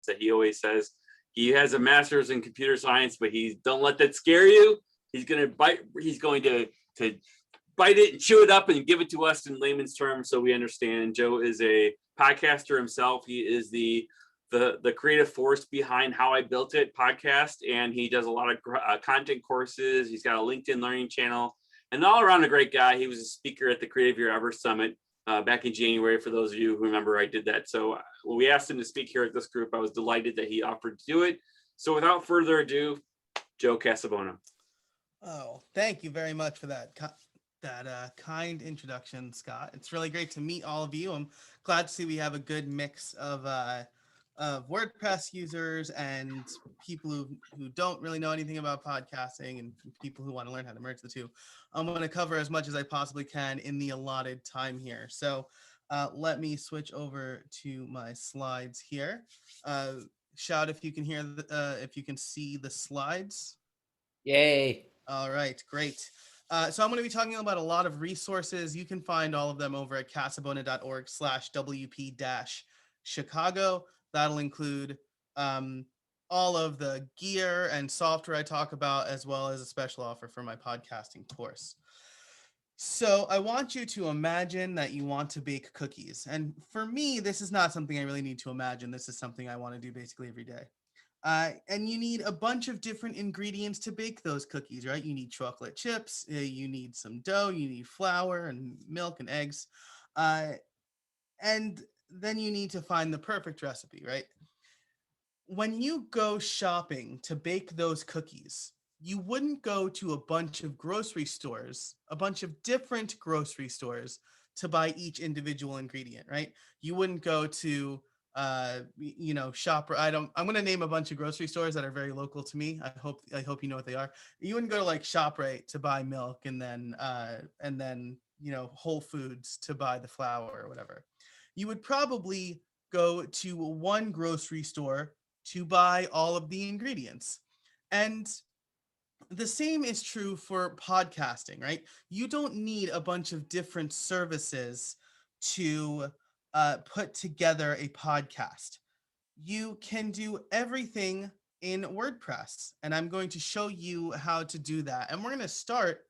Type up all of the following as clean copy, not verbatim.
that he always says. He has a master's in computer science, but don't let that scare you. He's going to bite it and chew it up and give it to us in layman's terms so we understand. Joe is a podcaster himself. He is the creative force behind How I Built It podcast, and he does a lot of content courses. He's got a LinkedIn learning channel, and all around a great guy. He was a speaker at the Creative Year Ever Summit back in January, for those of you who remember I did that. So when we asked him to speak here at this group, I was delighted that he offered to do it. So without further ado, Joe Casabona. Oh, thank you very much for that kind introduction, Scott. It's really great to meet all of you. I'm glad to see we have a good mix of WordPress users and people who don't really know anything about podcasting and people who want to learn how to merge the two. I'm going to cover as much as I possibly can in the allotted time here. So let me switch over to my slides here. Shout if you can hear, if you can see the slides. Yay. All right, great. So I'm going to be talking about a lot of resources. You can find all of them over at casabona.org/WP-Chicago. That'll include all of the gear and software I talk about, as well as a special offer for my podcasting course. So I want you to imagine that you want to bake cookies. And for me, this is not something I really need to imagine. This is something I want to do basically every day. And you need a bunch of different ingredients to bake those cookies, right? You need chocolate chips, you need some dough, you need flour and milk and eggs. And then you need to find the perfect recipe, right? When you go shopping to bake those cookies, you wouldn't go to a bunch of grocery stores, a bunch of different grocery stores to buy each individual ingredient, right? You wouldn't go to shop. I'm going to name a bunch of grocery stores that are very local to me. I hope you know what they are. You wouldn't go to like ShopRite to buy milk and then Whole Foods to buy the flour or whatever. You would probably go to one grocery store to buy all of the ingredients. And the same is true for podcasting, right? You don't need a bunch of different services to put together a podcast. You can do everything in WordPress, and I'm going to show you how to do that. And we're going to start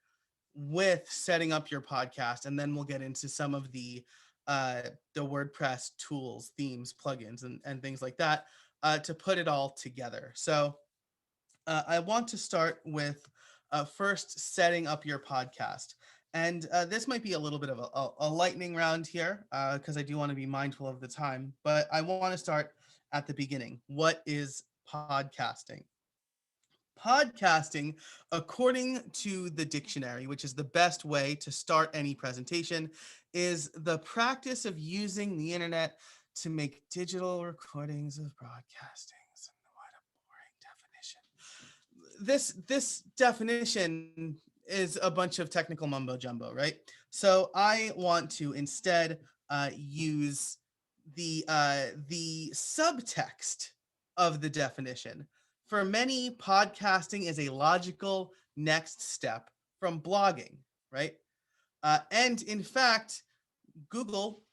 with setting up your podcast, and then we'll get into some of the WordPress tools, themes, plugins, and things like that to put it all together. So I want to start with first setting up your podcast. And this might be a little bit of a lightning round here because I do want to be mindful of the time, but I want to start at the beginning. What is podcasting? Podcasting, according to the dictionary, which is the best way to start any presentation, is the practice of using the internet to make digital recordings of broadcasting. What a boring definition. This definition is a bunch of technical mumbo jumbo, right? So I want to instead use the subtext of the definition. For many, podcasting is a logical next step from blogging, right? And in fact, Google,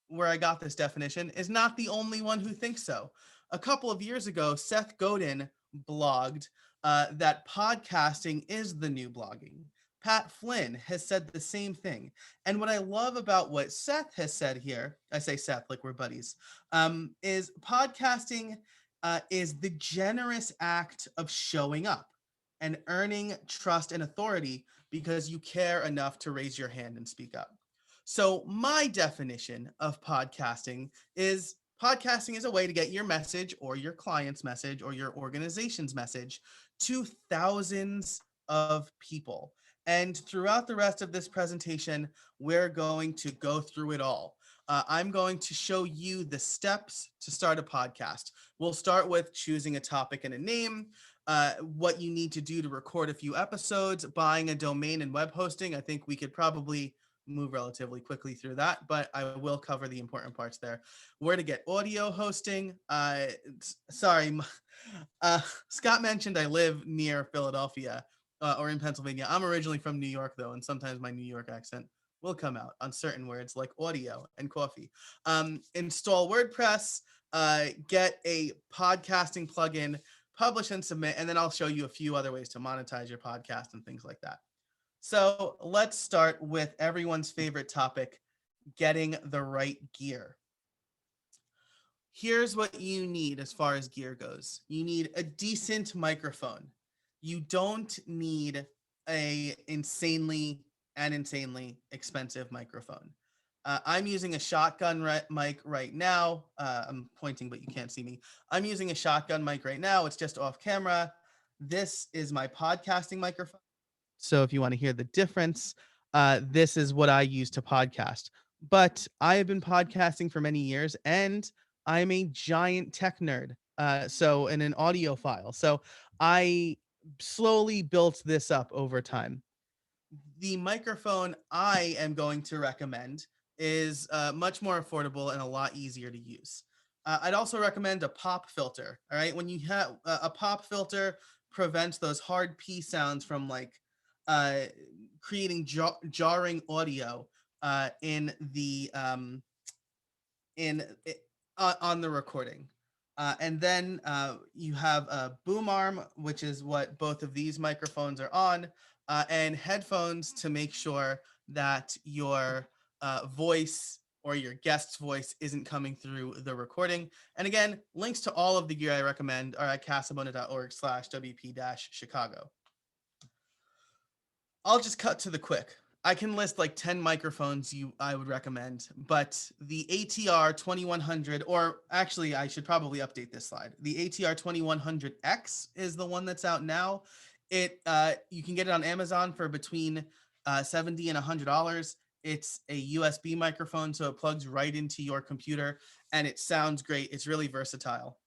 where I got this definition, is not the only one who thinks so. A couple of years ago, Seth Godin blogged that podcasting is the new blogging. Pat Flynn has said the same thing. And what I love about what Seth has said here, I say Seth like we're buddies, is podcasting is the generous act of showing up and earning trust and authority because you care enough to raise your hand and speak up. So my definition of podcasting is a way to get your message or your client's message or your organization's message to thousands of people. And throughout the rest of this presentation, we're going to go through it all. I'm going to show you the steps to start a podcast. We'll start with choosing a topic and a name, what you need to do to record a few episodes, buying a domain and web hosting. I think we could probably move relatively quickly through that, but I will cover the important parts there. Where to get audio hosting. Scott mentioned I live near Philadelphia or in Pennsylvania. I'm originally from New York, though, and sometimes my New York accent will come out on certain words like audio and coffee. Install WordPress. get a podcasting plugin, publish and submit, and then I'll show you a few other ways to monetize your podcast and things like that. So let's start with everyone's favorite topic, getting the right gear. Here's what you need as far as gear goes. You need a decent microphone. You don't need a insanely expensive microphone. I'm using a shotgun mic right now. I'm pointing, but you can't see me. I'm using a shotgun mic right now. It's just off camera. This is my podcasting microphone. So if you want to hear the difference, this is what I use to podcast. But I have been podcasting for many years, and I'm a giant tech nerd. So in an audiophile. So I slowly built this up over time. The microphone I am going to recommend is much more affordable and a lot easier to use. I'd also recommend a pop filter. All right, when you have a pop filter, prevents those hard P sounds from like creating jarring audio in the on the recording. And then you have a boom arm, which is what both of these microphones are on, and headphones to make sure that your voice or your guest's voice isn't coming through the recording. And again, links to all of the gear I recommend are at casabona.org/WP-Chicago. I'll just cut to the quick. I can list like 10 microphones I would recommend, but the ATR 2100, or actually I should probably update this slide. The ATR 2100X is the one that's out now. You can get it on Amazon for between $70 and $100. It's a USB microphone, so it plugs right into your computer and it sounds great. It's really versatile.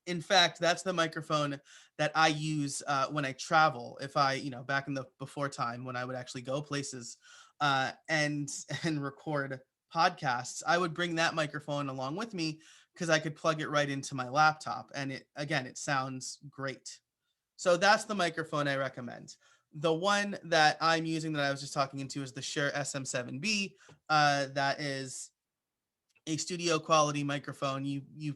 In fact, that's the microphone that I use when I travel. If I, back in the before time when I would actually go places and record podcasts, I would bring that microphone along with me because I could plug it right into my laptop. And it sounds great. So that's the microphone I recommend. The one that I'm using that I was just talking into is the Shure Sm7b. That is a studio quality microphone. You've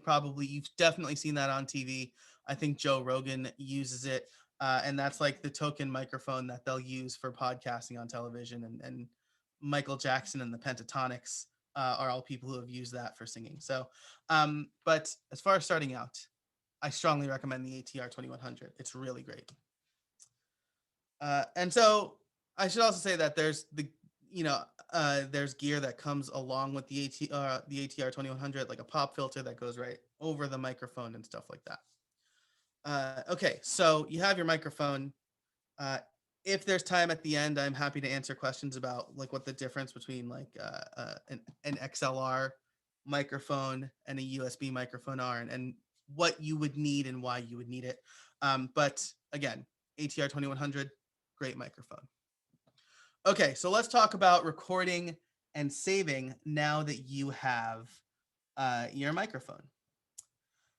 definitely seen that on TV. I think Joe Rogan uses it. And that's like the token microphone that they'll use for podcasting on television. And Michael Jackson and the Pentatonics are all people who have used that for singing. So, but as far as starting out, I strongly recommend the ATR 2100. It's really great. And so I should also say that there's there's gear that comes along with the ATR 2100, like a pop filter that goes right over the microphone and stuff like that. Okay, so you have your microphone. If there's time at the end, I'm happy to answer questions about like what the difference between like an XLR microphone and a USB microphone are, and what you would need and why you would need it. But again, ATR 2100, great microphone. Okay, so let's talk about recording and saving now that you have your microphone.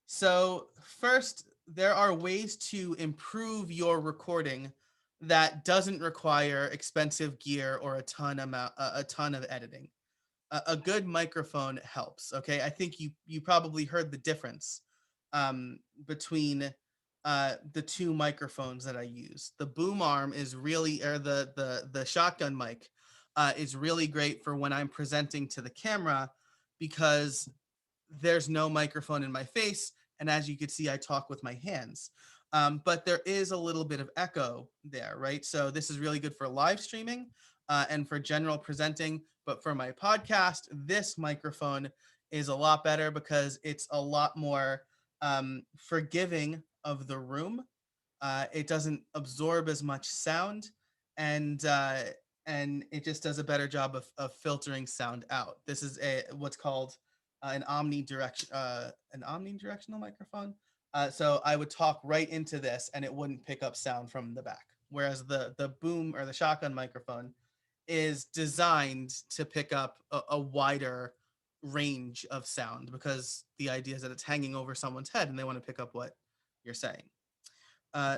So first, there are ways to improve your recording that doesn't require expensive gear or a ton of editing. A good microphone helps. Okay, I think you probably heard the difference between the two microphones that I use. The boom arm is really, or the shotgun mic is really great for when I'm presenting to the camera because there's no microphone in my face. And as you can see, I talk with my hands. But there is a little bit of echo there, right? So this is really good for live streaming and for general presenting. But for my podcast, this microphone is a lot better because it's a lot more forgiving of the room. It doesn't absorb as much sound, and it just does a better job of filtering sound out. This is what's called an omnidirectional microphone. So I would talk right into this, and it wouldn't pick up sound from the back. Whereas the boom or the shotgun microphone is designed to pick up a wider range of sound because the idea is that it's hanging over someone's head and they want to pick up what you're saying.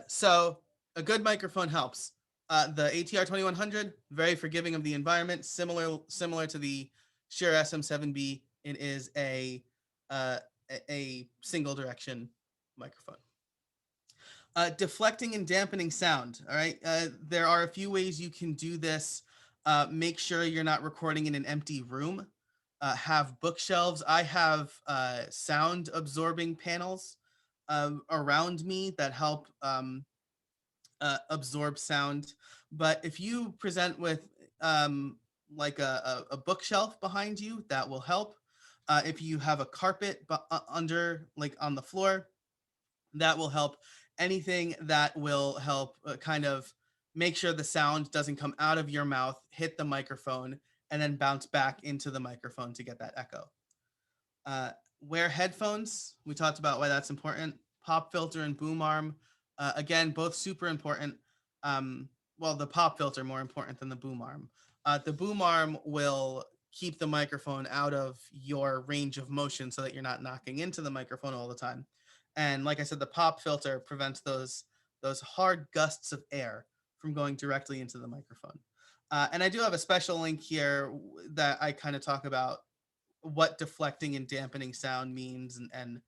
So a good microphone helps. The ATR 2100, very forgiving of the environment, similar to the Shure Sm7b. It is a a single direction microphone. Deflecting and dampening sound. All right. There are a few ways you can do this. Make sure you're not recording in an empty room. Have bookshelves. I have sound absorbing panels around me that help absorb sound. But if you present with like a bookshelf behind you, that will help. If you have a carpet under, like on the floor, that will help. Anything that will help kind of make sure the sound doesn't come out of your mouth, hit the microphone, and then bounce back into the microphone to get that echo. Wear headphones. We talked about why that's important. Pop filter and boom arm. Again, both super important. Well, the pop filter more important than the boom arm. The boom arm will keep the microphone out of your range of motion so that you're not knocking into the microphone all the time. And like I said, the pop filter prevents those hard gusts of air from going directly into the microphone. And I do have a special link here that I kind of talk about what deflecting and dampening sound means, and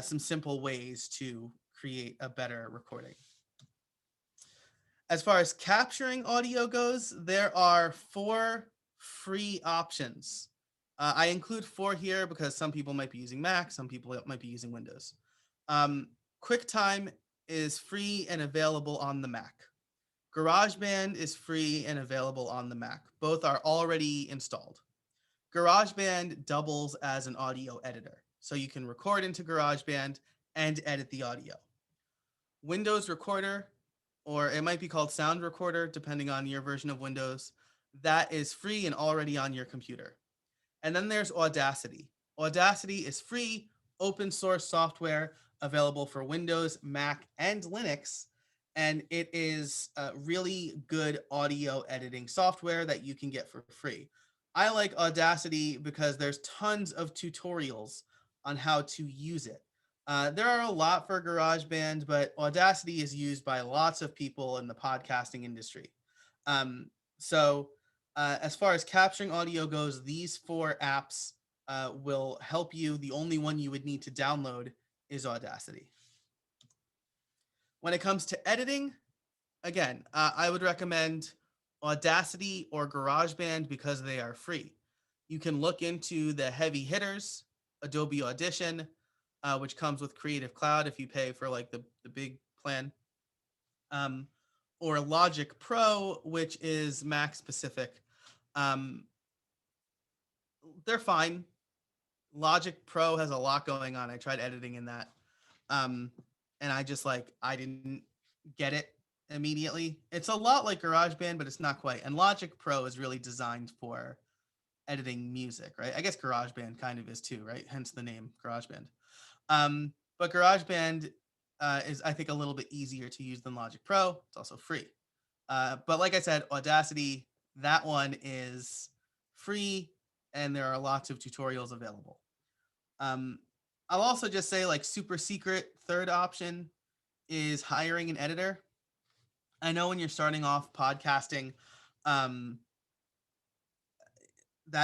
some simple ways to create a better recording. As far as capturing audio goes, there are 4 free options. I include 4 here because some people might be using Mac, some people might be using Windows. QuickTime is free and available on the Mac. GarageBand is free and available on the Mac. Both are already installed. GarageBand doubles as an audio editor, so you can record into GarageBand and edit the audio. Windows Recorder, or it might be called Sound Recorder, depending on your version of Windows, that is free and already on your computer. And then there's Audacity. Audacity is free, open source software available for Windows, Mac, and Linux. And it is really good audio editing software that you can get for free. I like Audacity because there's tons of tutorials on how to use it. There are a lot for GarageBand, but Audacity is used by lots of people in the podcasting industry. So as far as capturing audio goes, these 4 apps will help you. The only one you would need to download is Audacity. When it comes to editing, again, I would recommend Audacity or GarageBand because they are free. You can look into the heavy hitters, Adobe Audition, which comes with Creative Cloud if you pay for like the big plan, or Logic Pro, which is Mac specific. They're fine. Logic Pro has a lot going on. I tried editing in that. And I didn't get it immediately. It's a lot like GarageBand, but it's not quite. And Logic Pro is really designed for editing music, right? I guess GarageBand kind of is too, right? Hence the name GarageBand. But GarageBand is, I think, a little bit easier to use than Logic Pro. It's also free. But like I said, Audacity, that one is free, and there are lots of tutorials available. I'll also just say, like, super secret third option is hiring an editor. I know when you're starting off podcasting, that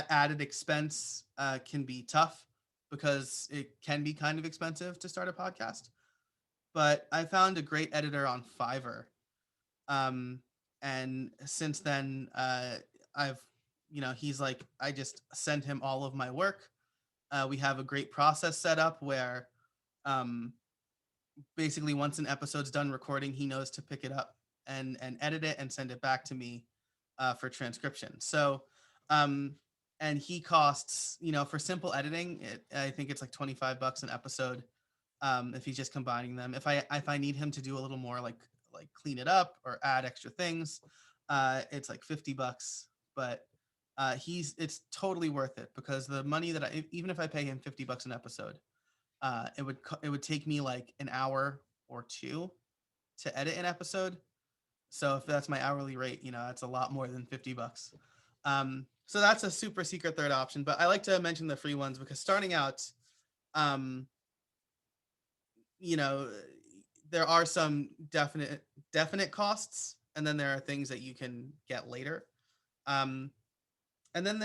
added expense can be tough because it can be kind of expensive to start a podcast. But I found a great editor on Fiverr. And since then, he's like, I just send him all of my work. We have a great process set up where basically once an episode's done recording, he knows to pick it up and edit it and send it back to me for transcription. So, and he costs, for simple editing, I think it's like $25 an episode if he's just combining them. If I need him to do a little more, like clean it up or add extra things, it's like $50. But it's totally worth it because the money that even if I pay him $50 an episode, it would take me like an hour or 2 to edit an episode. So if that's my hourly rate, that's a lot more than $50. So that's a super secret third option, but I like to mention the free ones because starting out, there are some definite costs, and then there are things that you can get later. And then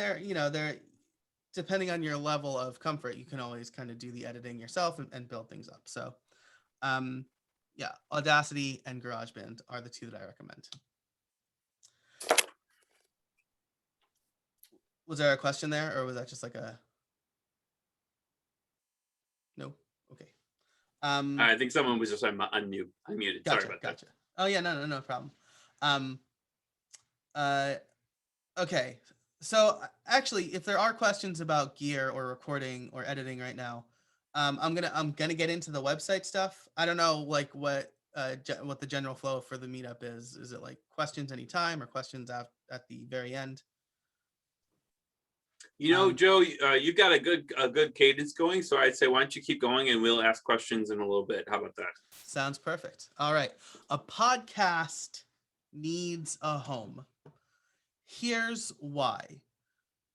depending on your level of comfort, you can always kind of do the editing yourself and build things up. So yeah, Audacity and GarageBand are the two that I recommend. Was there a question there, or was that just like a no? Okay. I think someone was just unmuted. Gotcha, Sorry about gotcha. Oh yeah, no problem. Okay. So actually, if there are questions about gear or recording or editing right now, I'm gonna get into the website stuff. I don't know like what the general flow for the meetup is. Is it like questions anytime or questions at the very end? You know, Joe, you've got a good cadence going, so I'd say why don't you keep going and we'll ask questions in a little bit. How about that? Sounds perfect. All right. A podcast needs a home. Here's why.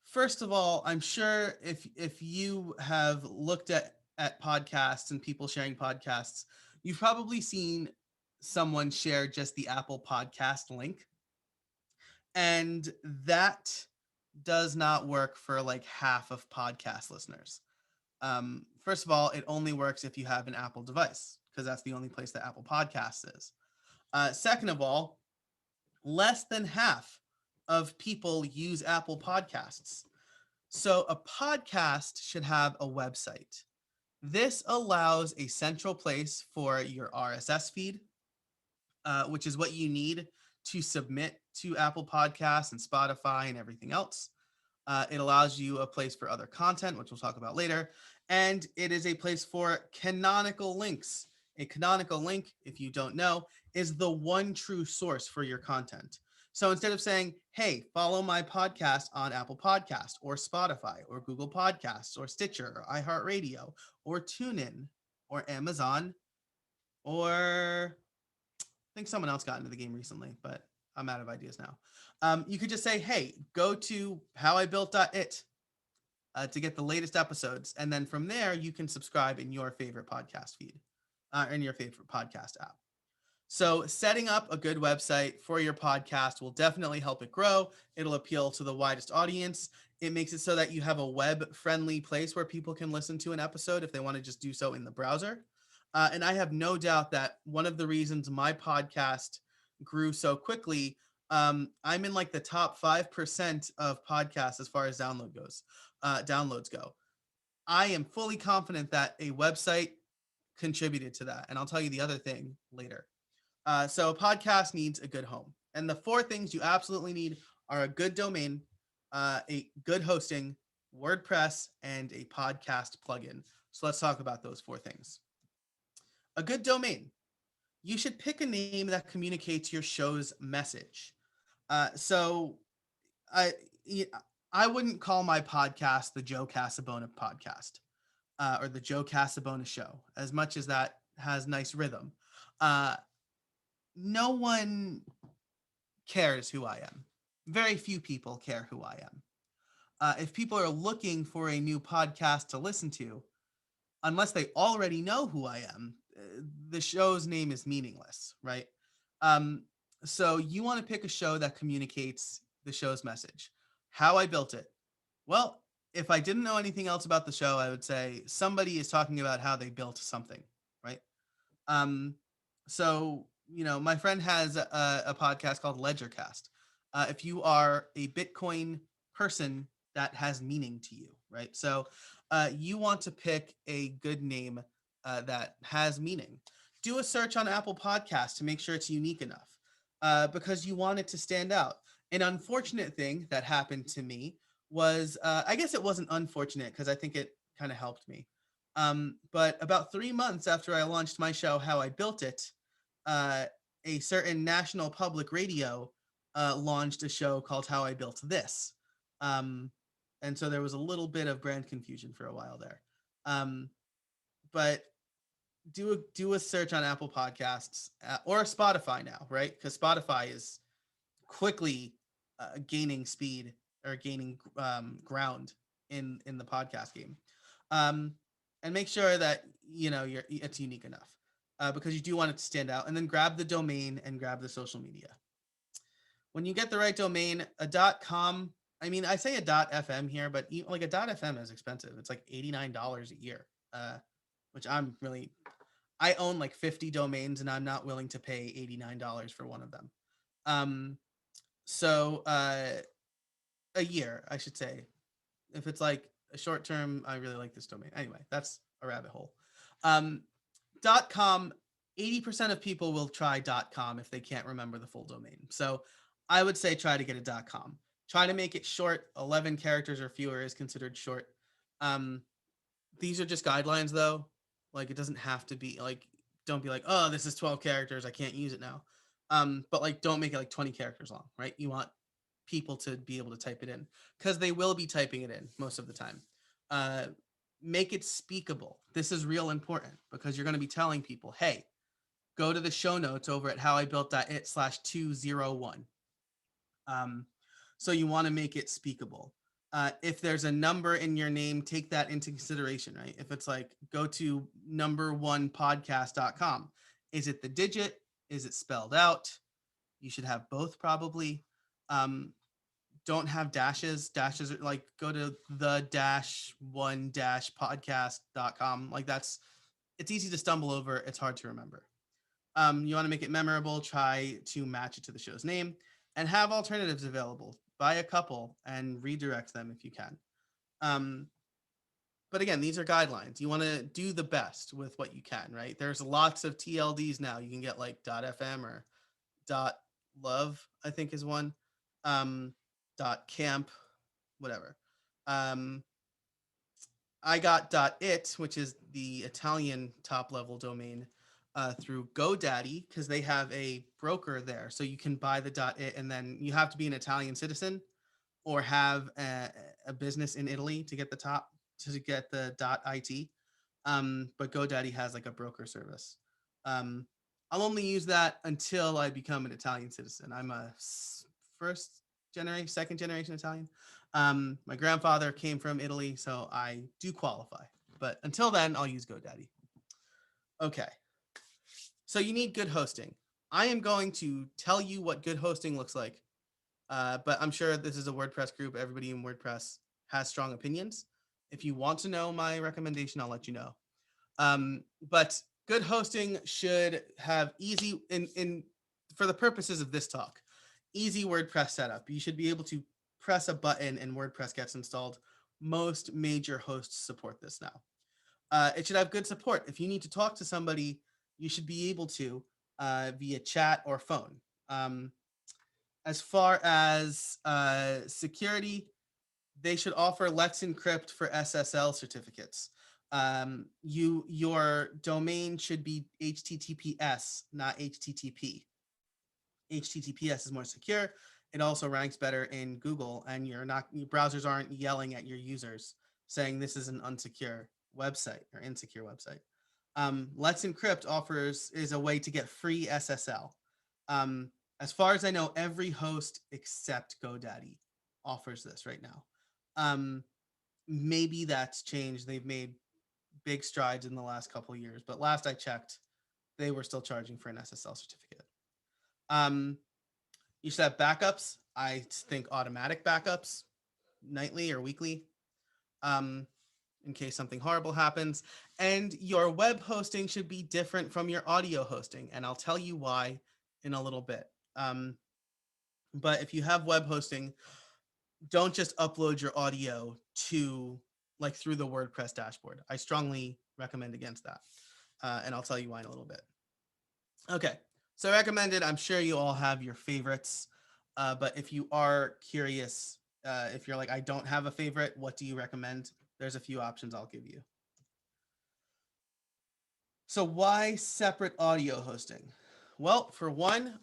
First of all, I'm sure if you have looked at podcasts and people sharing podcasts, you've probably seen someone share just the Apple Podcast link. And that does not work for like half of podcast listeners. First of all, it only works if you have an Apple device, because that's the only place that Apple Podcasts is. Second of all, less than half of people use Apple Podcasts. So a podcast should have a website. This allows a central place for your RSS feed, which is what you need to submit to Apple Podcasts and Spotify and everything else. It allows you a place for other content, which we'll talk about later. And it is a place for canonical links. A canonical link, if you don't know, is the one true source for your content. So instead of saying, hey, follow my podcast on Apple Podcast or Spotify or Google Podcasts or Stitcher or iHeartRadio or TuneIn or Amazon or I think someone else got into the game recently, but I'm out of ideas now. You could just say, hey, go to howibuilt.it to get the latest episodes. And then from there, you can subscribe in your favorite podcast feed, in your favorite podcast app. So setting up a good website for your podcast will definitely help it grow. It'll appeal to the widest audience. It makes it so that you have a web-friendly place where people can listen to an episode if they want to just do so in the browser. And I have no doubt that one of the reasons my podcast grew so quickly, I'm in like the top 5% of podcasts as far as downloads go. I am fully confident that a website contributed to that. And I'll tell you the other thing later. So a podcast needs a good home. And the four things you absolutely need are a good domain, a good hosting, WordPress, and a podcast plugin. So let's talk about those four things. A good domain. You should pick a name that communicates your show's message. So I wouldn't call my podcast the Joe Casabona podcast or the Joe Casabona show, as much as that has nice rhythm. No one cares who I am. Very few people care who I am. If people are looking for a new podcast to listen to, unless they already know who I am, the show's name is meaningless, right? So you want to pick a show that communicates the show's message. How I built it. Well, if I didn't know anything else about the show, I would say somebody is talking about how they built something, right? So, you know, my friend has a podcast called Ledgercast. If you are a Bitcoin person, that has meaning to you, right? So you want to pick a good name that has meaning. Do a search on Apple Podcasts to make sure it's unique enough because you want it to stand out. An unfortunate thing that happened to me was, I guess it wasn't unfortunate because I think it kind of helped me. But about 3 months after I launched my show, How I Built It, a certain national public radio launched a show called How I Built This. And so there was a little bit of brand confusion for a while there. But do a search on Apple Podcasts or Spotify now, right? Because Spotify is quickly gaining speed or gaining ground in the podcast game. And make sure that you know it's unique enough because you do want it to stand out. And then grab the domain and grab the social media. When you get the right domain, a .com I mean, I say a .fm here, but like a .fm is expensive. It's like $89 a year, which I own like 50 domains and I'm not willing to pay $89 for one of them. So a year, I should say. If it's like a short term, I really like this domain. Anyway, that's a rabbit hole. .com, 80% of people will try .com if they can't remember the full domain. So I would say try to get a .com. Try to make it short. 11 characters or fewer is considered short. These are just guidelines though. Like it doesn't have to be like, don't be like, oh, this is 12 characters, I can't use it now. But like, don't make it like 20 characters long, right? You want people to be able to type it in because they will be typing it in most of the time. Make it speakable. This is real important because you're going to be telling people, hey, go to the show notes over at howibuilt.it/201. So you want to make it speakable. If there's a number in your name, take that into consideration, right? If it's like, go to number1podcast.com. Is it the digit? Is it spelled out? You should have both probably. Don't have dashes. Dashes are like, go to the-1-podcast.com. Like it's easy to stumble over. It's hard to remember. You want to make it memorable. Try to match it to the show's name and have alternatives available. Buy a couple and redirect them if you can. But again, these are guidelines. You want to do the best with what you can, right? There's lots of TLDs now. You can get like .fm or .love, I think is one. .camp, whatever. I got .it, which is the Italian top level domain, through GoDaddy because they have a broker there. So you can buy the .it and then you have to be an Italian citizen or have a business in Italy to get the .it. But GoDaddy has like a broker service. I'll only use that until I become an Italian citizen. I'm a second generation Italian. My grandfather came from Italy, so I do qualify. But until then, I'll use GoDaddy. Okay. So you need good hosting. I am going to tell you what good hosting looks like. But I'm sure this is a WordPress group. Everybody in WordPress has strong opinions. If you want to know my recommendation, I'll let you know. But good hosting should have easy, for the purposes of this talk, easy WordPress setup. You should be able to press a button and WordPress gets installed. Most major hosts support this now. It should have good support. If you need to talk to somebody, you should be able to via chat or phone. As far as security, they should offer Let's Encrypt for SSL certificates. Your domain should be HTTPS, not HTTP. HTTPS is more secure. It also ranks better in Google, and your browsers aren't yelling at your users saying this is an unsecure website or insecure website. Let's Encrypt is a way to get free SSL. As far as I know, every host except GoDaddy offers this right now. Maybe that's changed. They've made big strides in the last couple of years, but last I checked, they were still charging for an SSL certificate. You should have backups. I think automatic backups, nightly or weekly, in case something horrible happens. And your web hosting should be different from your audio hosting, and I'll tell you why in a little bit. But if you have web hosting, don't just upload your audio to through the WordPress dashboard. I strongly recommend against that. And I'll tell you why in a little bit. Okay, so recommended. I'm sure you all have your favorites. But if you are curious, if you're like, I don't have a favorite, what do you recommend? There's a few options I'll give you. So why separate audio hosting? Well, for one,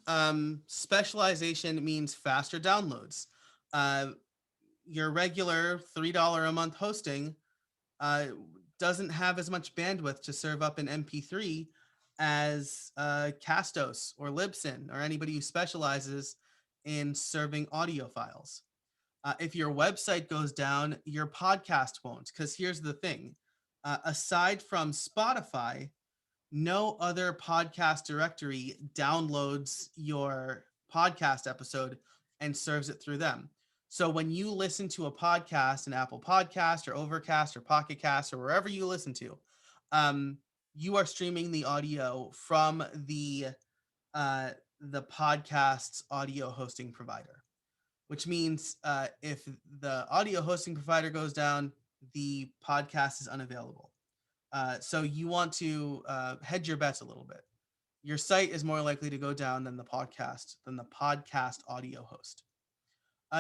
specialization means faster downloads. Your regular $3 a month hosting doesn't have as much bandwidth to serve up an MP3 as Castos or Libsyn or anybody who specializes in serving audio files. If your website goes down, your podcast won't, because here's the thing. Aside from Spotify, no other podcast directory downloads your podcast episode and serves it through them. So when you listen to a podcast, an Apple Podcast or Overcast or Pocket Cast or wherever you listen to, you are streaming the audio from the podcast's audio hosting provider, which means if the audio hosting provider goes down, the podcast is unavailable. So you want to hedge your bets a little bit. Your site is more likely to go down than the podcast audio host.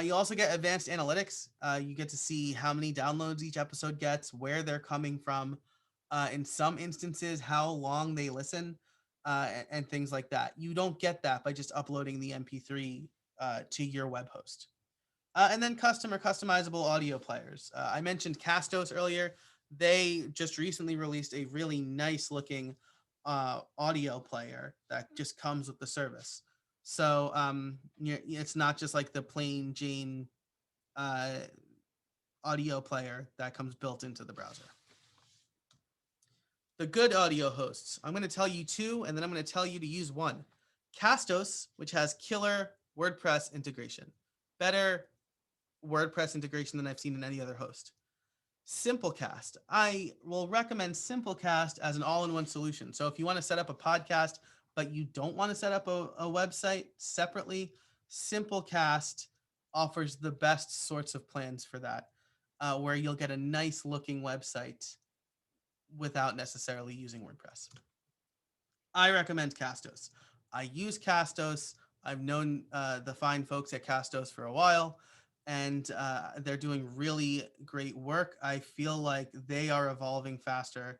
You also get advanced analytics. You get to see how many downloads each episode gets, where they're coming from, in some instances, how long they listen, and things like that. You don't get that by just uploading the MP3 to your web host. And then customizable audio players. I mentioned Castos earlier. They just recently released a really nice looking audio player that just comes with the service. So it's not just like the plain Jane audio player that comes built into the browser. The good audio hosts. I'm going to tell you two, and then I'm going to tell you to use one. Castos, which has killer WordPress integration. Better WordPress integration than I've seen in any other host. Simplecast. I will recommend Simplecast as an all-in-one solution. So if you want to set up a podcast, but you don't want to set up a website separately, Simplecast offers the best sorts of plans for that, where you'll get a nice looking website without necessarily using WordPress. I recommend Castos. I use Castos. I've known the fine folks at Castos for a while, and they're doing really great work. I feel like they are evolving faster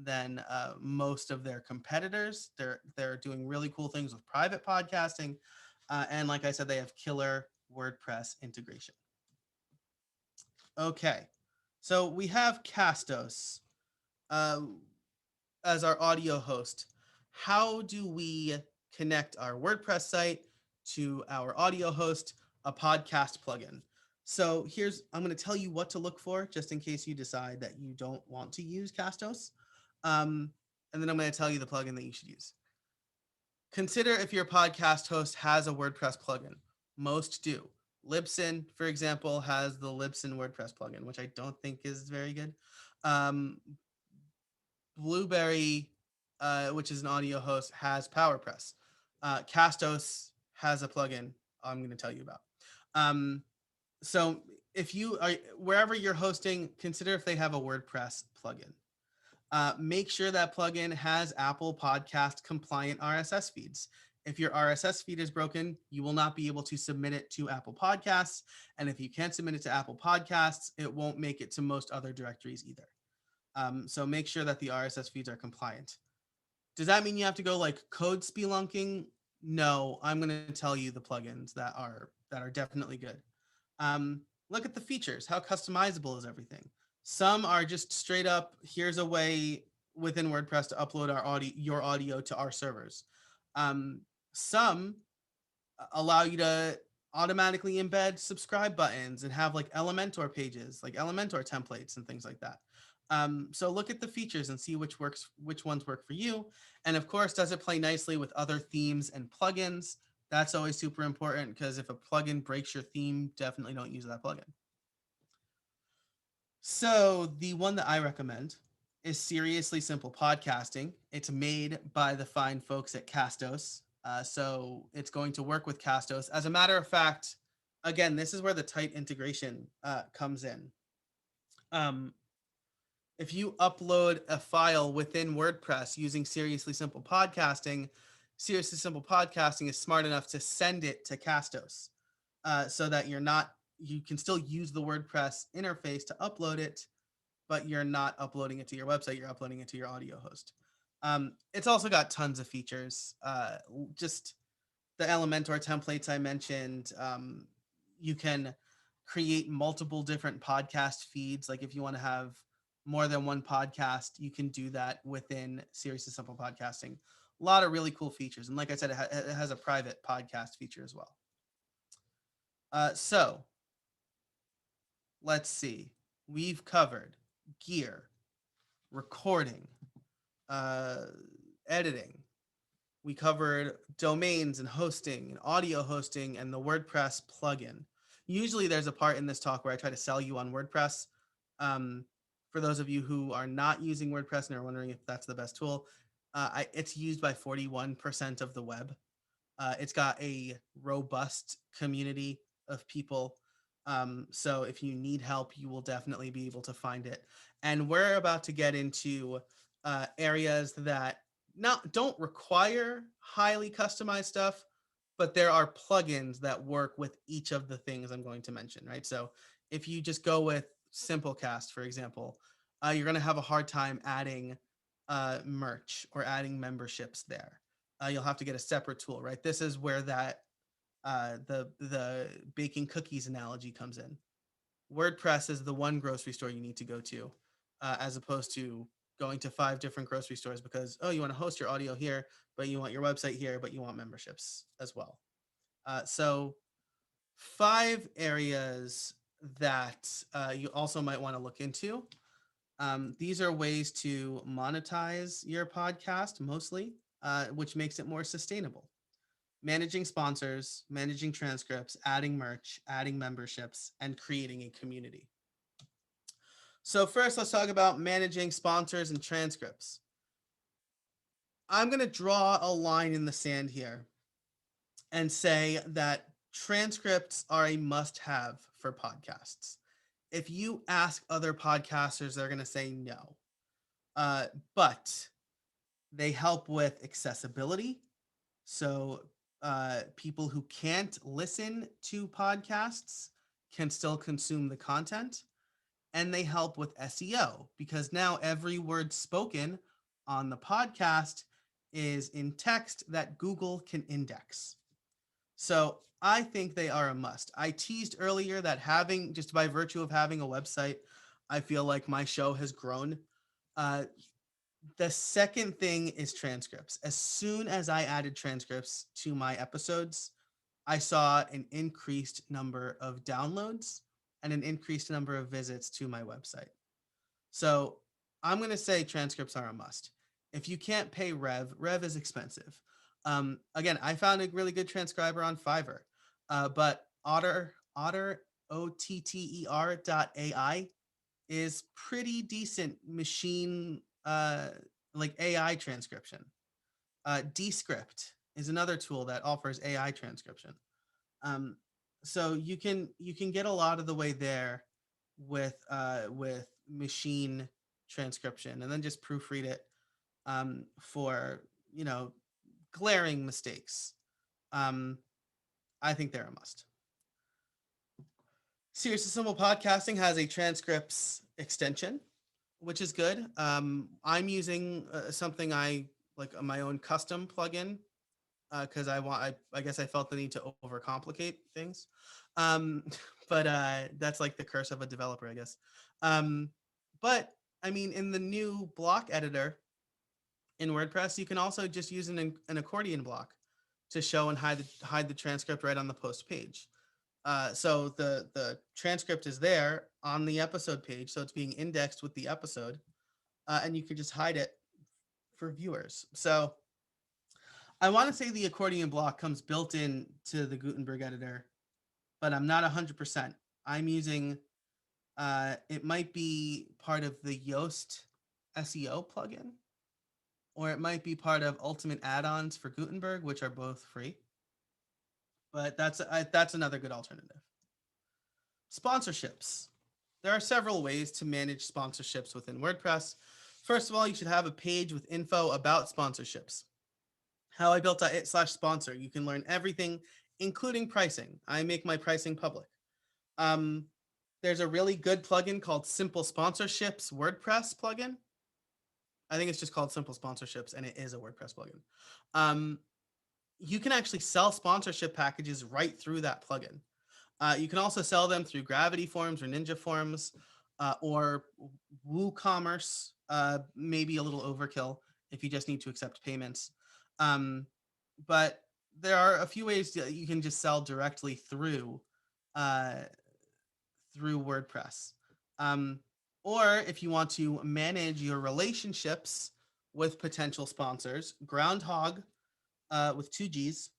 than most of their competitors. They're doing really cool things with private podcasting, and like I said, they have killer WordPress integration. Okay, so we have Castos as our audio host. How do we connect our WordPress site to our audio host, a podcast plugin? So I'm going to tell you what to look for just in case you decide that you don't want to use Castos. And then I'm going to tell you the plugin that you should use. Consider if your podcast host has a WordPress plugin. Most do. Libsyn, for example, has the Libsyn WordPress plugin, which I don't think is very good. Blueberry, which is an audio host, has PowerPress. Castos has a plugin I'm going to tell you about. So if you are wherever you're hosting, consider if they have a WordPress plugin. Make sure that plugin has Apple Podcast compliant RSS feeds. If your RSS feed is broken, you will not be able to submit it to Apple Podcasts. And if you can't submit it to Apple Podcasts, it won't make it to most other directories either. So make sure that the RSS feeds are compliant. Does that mean you have to go like code spelunking? No, I'm going to tell you the plugins that are definitely good. Look at the features. How customizable is everything? Some are just straight up, here's a way within WordPress to upload your audio to our servers. Some allow you to automatically embed subscribe buttons and have like Elementor pages, like Elementor templates and things like that. So look at the features and see which ones work for you. And of course, does it play nicely with other themes and plugins? That's always super important because if a plugin breaks your theme, definitely don't use that plugin. So the one that I recommend is Seriously Simple Podcasting. It's made by the fine folks at Castos. So it's going to work with Castos. As a matter of fact, again, this is where the tight integration comes in. If you upload a file within WordPress using Seriously Simple Podcasting is smart enough to send it to Castos so that you can still use the WordPress interface to upload it, but you're not uploading it to your website, you're uploading it to your audio host. It's also got tons of features. Just the Elementor templates I mentioned, you can create multiple different podcast feeds. Like if you want to have more than one podcast, you can do that within Seriously Simple Podcasting. A lot of really cool features. And like I said, it has a private podcast feature as well. So let's see. We've covered gear, recording, editing. We covered domains and hosting and audio hosting and the WordPress plugin. Usually there's a part in this talk where I try to sell you on WordPress. For those of you who are not using WordPress and are wondering if that's the best tool, it's used by 41% of the web. It's got a robust community of people. So if you need help, you will definitely be able to find it. And we're about to get into areas that don't require highly customized stuff, but there are plugins that work with each of the things I'm going to mention, right? So if you just go with Simplecast, for example, you're going to have a hard time adding merch or adding memberships there. You'll have to get a separate tool, right? This is where that the baking cookies analogy comes in. WordPress is the one grocery store you need to go to, as opposed to going to 5 different grocery stores because, oh, you want to host your audio here, but you want your website here, but you want memberships as well. So 5 areas that you also might want to look into. These are ways to monetize your podcast mostly, which makes it more sustainable. Managing sponsors, managing transcripts, adding merch, adding memberships, and creating a community. So first, let's talk about managing sponsors and transcripts. I'm going to draw a line in the sand here and say that transcripts are a must-have for podcasts. If you ask other podcasters, they're going to say no. But they help with accessibility. So people who can't listen to podcasts can still consume the content. And they help with SEO because now every word spoken on the podcast is in text that Google can index. So I think they are a must. I teased earlier that just by virtue of having a website, I feel like my show has grown. The second thing is transcripts. As soon as I added transcripts to my episodes, I saw an increased number of downloads and an increased number of visits to my website. So I'm going to say transcripts are a must. If you can't pay Rev is expensive. Again, I found a really good transcriber on Fiverr, but Otter, OTTER.ai is pretty decent machine, like AI transcription. Descript is another tool that offers AI transcription. So you can get a lot of the way there with machine transcription, and then just proofread it for glaring mistakes. I think they're a must. Serious and Simple Podcasting has a transcripts extension, which is good. I'm using something I like my own custom plugin because I guess I felt the need to overcomplicate things. But that's like the curse of a developer, I guess. But I mean, in the new block editor in WordPress, you can also just use an accordion block to show and hide the transcript right on the post page. So the transcript is there on the episode page, so it's being indexed with the episode, and you can just hide it for viewers. So I want to say the accordion block comes built in to the Gutenberg editor, but I'm not 100%. I'm using, it might be part of the Yoast SEO plugin, or it might be part of Ultimate Add-ons for Gutenberg, which are both free. But that's another good alternative. Sponsorships. There are several ways to manage sponsorships within WordPress. First of all, you should have a page with info about sponsorships. How I built it/sponsor. You can learn everything, including pricing. I make my pricing public. There's a really good plugin called Simple Sponsorships WordPress plugin. I think it's just called Simple Sponsorships, and it is a WordPress plugin. You can actually sell sponsorship packages right through that plugin. You can also sell them through Gravity Forms or Ninja Forms or WooCommerce, maybe a little overkill if you just need to accept payments. But there are a few ways that you can just sell directly through WordPress. Or if you want to manage your relationships with potential sponsors, Groundhog with 2 G's,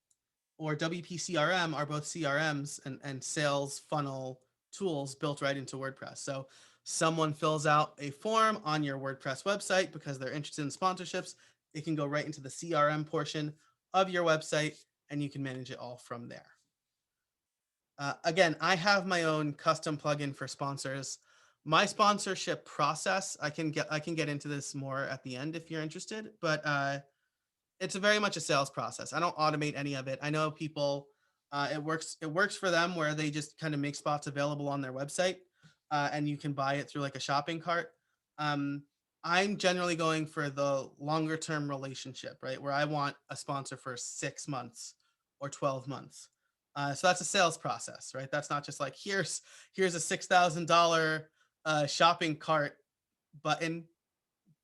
or WP CRM are both CRMs and sales funnel tools built right into WordPress. So someone fills out a form on your WordPress website because they're interested in sponsorships. It can go right into the CRM portion of your website, and you can manage it all from there. Again, I have my own custom plugin for sponsors. My sponsorship process, I can get into this more at the end if you're interested, but it's very much a sales process. I don't automate any of it. I know people, it works for them where they just kind of make spots available on their website, and you can buy it through like a shopping cart. I'm generally going for the longer term relationship, right? Where I want a sponsor for 6 months or 12 months. So that's a sales process, right? That's not just like, here's a $6,000 shopping cart button,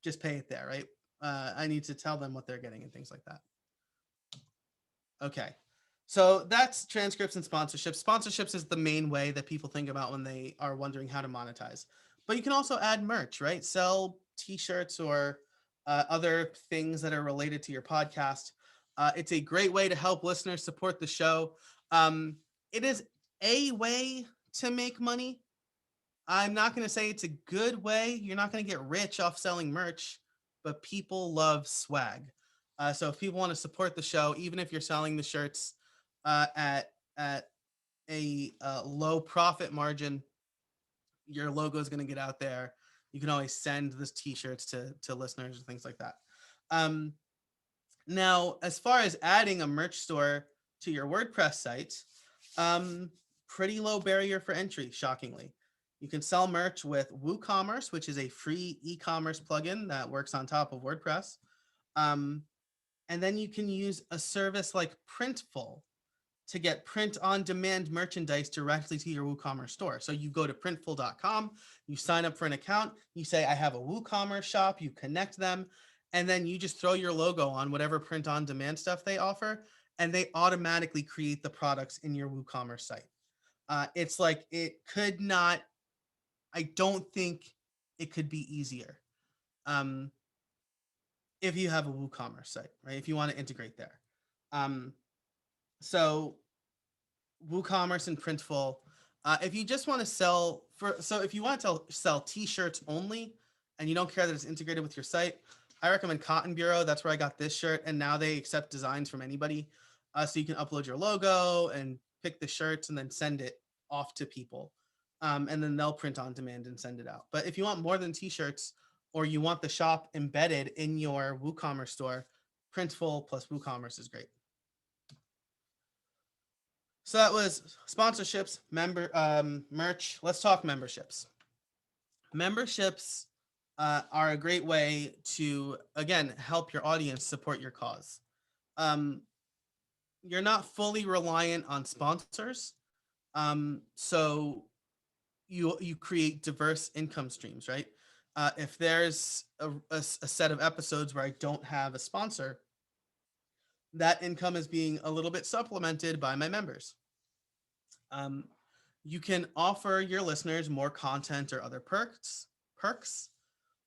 just pay it there, right? I need to tell them what they're getting and things like that. Okay. So that's transcripts and sponsorships. Sponsorships is the main way that people think about when they are wondering how to monetize. But you can also add merch, right? Sell t-shirts or other things that are related to your podcast. It's a great way to help listeners support the show. It is a way to make money. I'm not going to say it's a good way. You're not going to get rich off selling merch, but people love swag. So if people want to support the show, even if you're selling the shirts at a low profit margin, your logo is going to get out there. You can always send this t-shirts to listeners and things like that. Now, as far as adding a merch store to your WordPress site, pretty low barrier for entry, shockingly. You can sell merch with Woocommerce, which is a free e-commerce plugin that works on top of WordPress. And then you can use a service like Printful to get print-on-demand merchandise directly to your WooCommerce store. So you go to printful.com, you sign up for an account, you say, I have a WooCommerce shop, you connect them, and then you just throw your logo on whatever print-on-demand stuff they offer, and they automatically create the products in your WooCommerce site. It's like, it could not, I don't think it could be easier if you have a WooCommerce site, right? If you want to integrate there. So WooCommerce and Printful, if you just want to sell if you want to sell t-shirts only and you don't care that it's integrated with your site, I recommend Cotton Bureau. That's where I got this shirt. And now they accept designs from anybody. So you can upload your logo and pick the shirts and then send it off to people. And then they'll print on demand and send it out. But if you want more than t-shirts, or you want the shop embedded in your WooCommerce store, Printful plus WooCommerce is great. So that was sponsorships, merch. Let's talk memberships. Memberships are a great way to, again, help your audience support your cause. You're not fully reliant on sponsors. So you create diverse income streams, right? If there's a set of episodes where I don't have a sponsor, that income is being a little bit supplemented by my members. You can offer your listeners more content or other perks,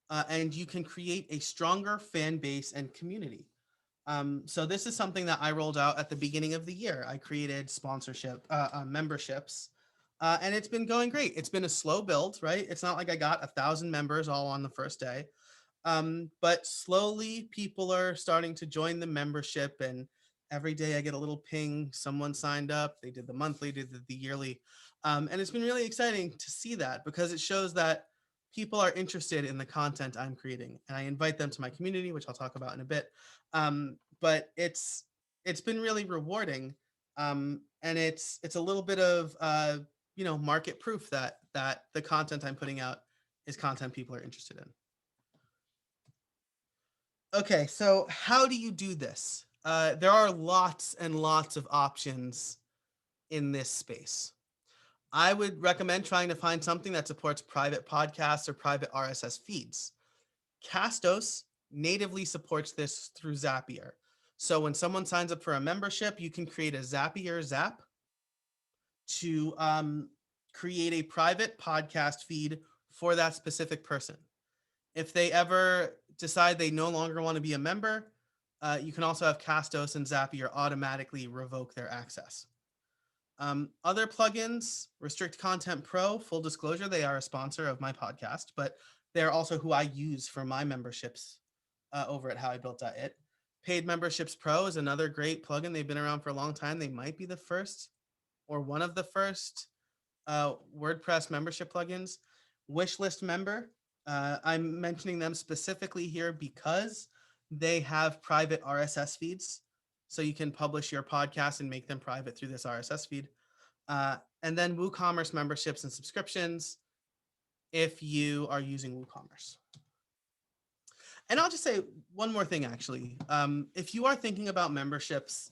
and you can create a stronger fan base and community. So this is something that I rolled out at the beginning of the year. I created memberships, and it's been going great. It's been a slow build, right? It's not like I got 1,000 members all on the first day. But slowly people are starting to join the membership, and every day I get a little ping, someone signed up, they did the monthly, did the yearly. And it's been really exciting to see that because it shows that people are interested in the content I'm creating, and I invite them to my community, which I'll talk about in a bit. But it's been really rewarding. And it's a little bit of, market proof that the content I'm putting out is content people are interested in. Okay, so how do you do this? There are lots and lots of options in this space. I would recommend trying to find something that supports private podcasts or private RSS feeds. Castos natively supports this through Zapier. So when someone signs up for a membership, you can create a Zapier Zap to create a private podcast feed for that specific person. If they ever decide they no longer want to be a member, You can also have Castos and Zapier automatically revoke their access. Other plugins, Restrict Content Pro, full disclosure, they are a sponsor of my podcast, but they're also who I use for my memberships over at howibuilt.it. Paid Memberships Pro is another great plugin. They've been around for a long time. They might be the first or one of the first WordPress membership plugins. Wishlist Member, I'm mentioning them specifically here because they have private RSS feeds. So you can publish your podcast and make them private through this RSS feed. And then WooCommerce memberships and subscriptions if you are using WooCommerce. And I'll just say one more thing, actually. If you are thinking about memberships,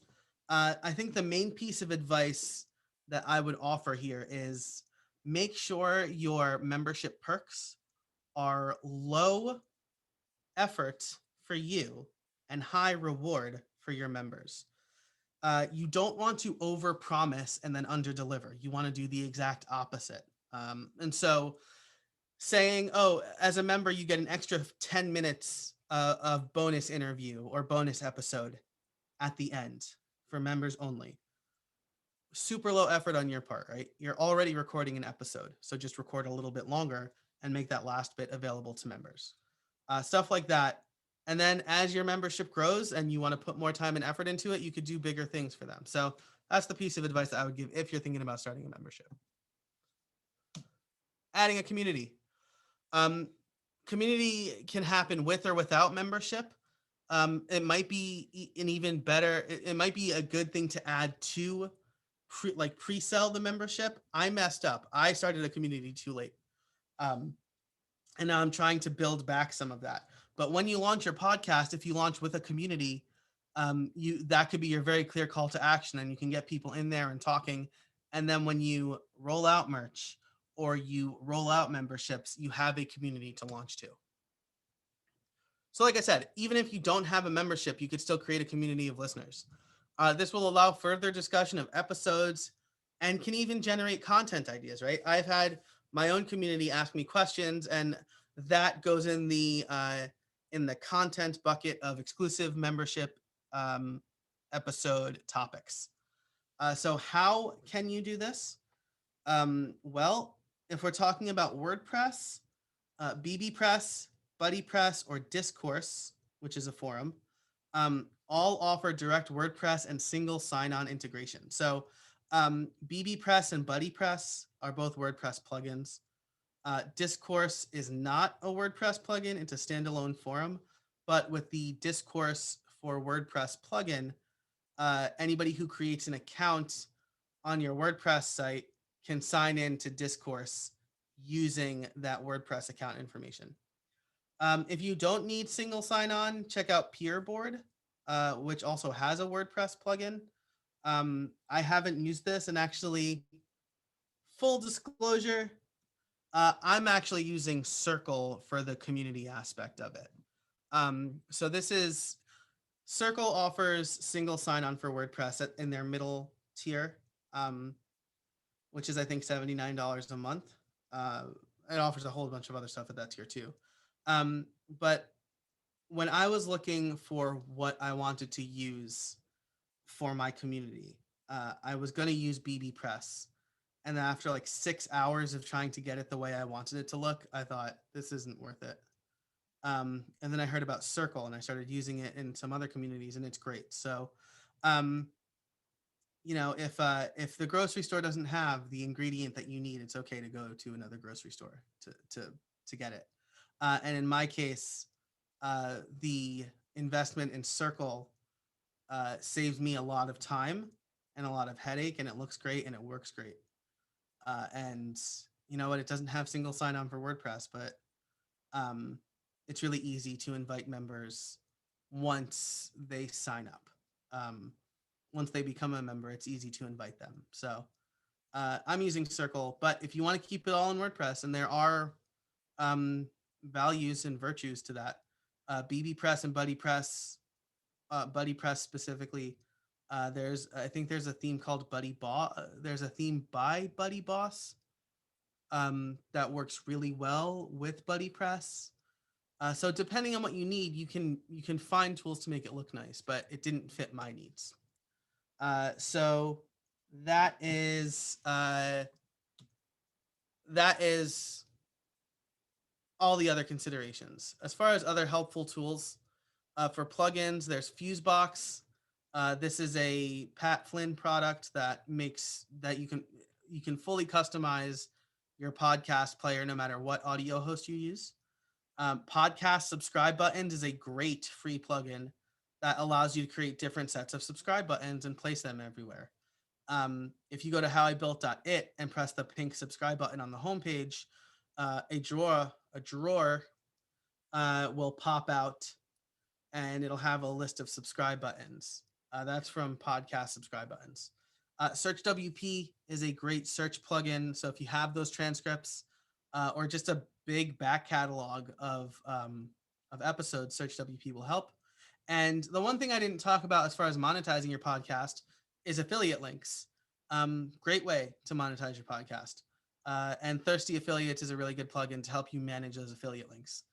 I think the main piece of advice that I would offer here is make sure your membership perks are low effort for you and high reward for your members. You don't want to overpromise and then underdeliver. You want to do the exact opposite. And so saying, oh, as a member, you get an extra 10 minutes of bonus interview or bonus episode at the end for members only. Super low effort on your part, right? You're already recording an episode. So just record a little bit longer and make that last bit available to members. Stuff like that. And then as your membership grows and you want to put more time and effort into it, you could do bigger things for them. So that's the piece of advice that I would give if you're thinking about starting a membership. Adding a community. Community can happen with or without membership. It might be an even better, it might be a good thing to add to pre-sell the membership. I messed up. I started a community too late. And now I'm trying to build back some of that. But when you launch your podcast, if you launch with a community, that could be your very clear call to action, and you can get people in there and talking. And then when you roll out merch or you roll out memberships, you have a community to launch to. So like I said, even if you don't have a membership, you could still create a community of listeners. This will allow further discussion of episodes and can even generate content ideas, right? I've had my own community ask me questions, and that goes in the content bucket of exclusive membership episode topics. So how can you do this? Well, if we're talking about WordPress, BBPress, BuddyPress, or Discourse, which is a forum, all offer direct WordPress and single sign-on integration. So BBPress and BuddyPress are both WordPress plugins. Discourse is not a WordPress plugin. It's a standalone forum. But with the Discourse for WordPress plugin, anybody who creates an account on your WordPress site can sign in to Discourse using that WordPress account information. If you don't need single sign-on, check out Peerboard, which also has a WordPress plugin. I haven't used this, and actually, full disclosure, I'm actually using Circle for the community aspect of it. So this is, Circle offers single sign-on for WordPress in their middle tier, which is, I think, $79 a month. It offers a whole bunch of other stuff at that tier too. But when I was looking for what I wanted to use for my community, I was going to use BBPress. And then after like 6 hours of trying to get it the way I wanted it to look, I thought, this isn't worth it. And then I heard about Circle, and I started using it in some other communities, and it's great. So, you know, if the grocery store doesn't have the ingredient that you need, it's okay to go to another grocery store to get it. And in my case, the investment in Circle saves me a lot of time and a lot of headache, and it looks great and it works great. And you know what? It doesn't have single sign-on for WordPress, but it's really easy to invite members once they sign up. Once they become a member, it's easy to invite them. So I'm using Circle, but if you want to keep it all in WordPress, and there are values and virtues to that, BBPress and BuddyPress, BuddyPress specifically, I think there's a theme called Buddy Boss. There's a theme by Buddy Boss that works really well with BuddyPress. So depending on what you need, you can find tools to make it look nice, but it didn't fit my needs. So that is all the other considerations. As far as other helpful tools for plugins, there's Fusebox. This is a Pat Flynn product that makes that you can fully customize your podcast player no matter what audio host you use. Podcast subscribe buttons is a great free plugin that allows you to create different sets of subscribe buttons and place them everywhere. If you go to howibuilt.it and press the pink subscribe button on the homepage, a drawer will pop out and it'll have a list of subscribe buttons. That's from podcast subscribe buttons. Search WP is a great search plugin. So if you have those transcripts or just a big back catalog of episodes, Search WP will help. And the one thing I didn't talk about as far as monetizing your podcast is affiliate links. Great way to monetize your podcast. And Thirsty Affiliates is a really good plugin to help you manage those affiliate links.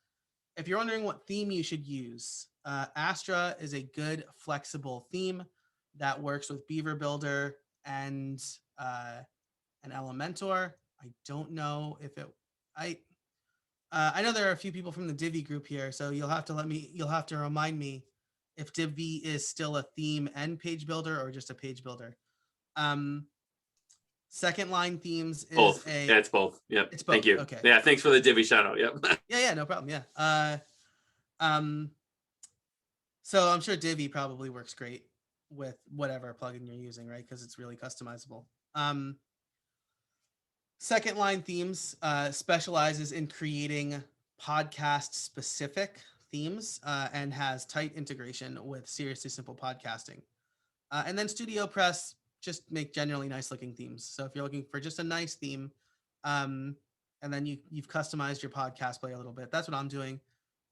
If you're wondering what theme you should use, Astra is a good flexible theme that works with Beaver Builder and Elementor. I don't know if it. I know there are a few people from the Divi group here, so you'll have to remind me if Divi is still a theme and page builder or just a page builder. Second line themes is both. Yeah, it's both. Yep. It's both. Thank you. Okay. Yeah, thanks for the Divi shout out. Yep. Yeah, no problem. Yeah. So I'm sure Divi probably works great with whatever plugin you're using, right? Because it's really customizable. Second line themes specializes in creating podcast specific themes and has tight integration with Seriously Simple Podcasting. And then StudioPress just make generally nice looking themes. So if you're looking for just a nice theme, and then you've customized your podcast player a little bit, that's what I'm doing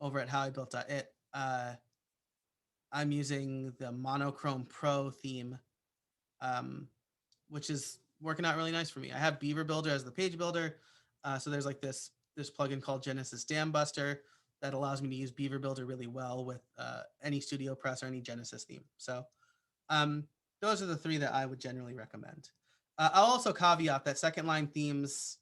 over at howibuilt.it. I'm using the Monochrome Pro theme, which is working out really nice for me. I have Beaver Builder as the page builder. So there's like this plugin called Genesis Dam Buster that allows me to use Beaver Builder really well with any StudioPress or any Genesis theme. So those are the three that I would generally recommend. I'll also caveat that second line themes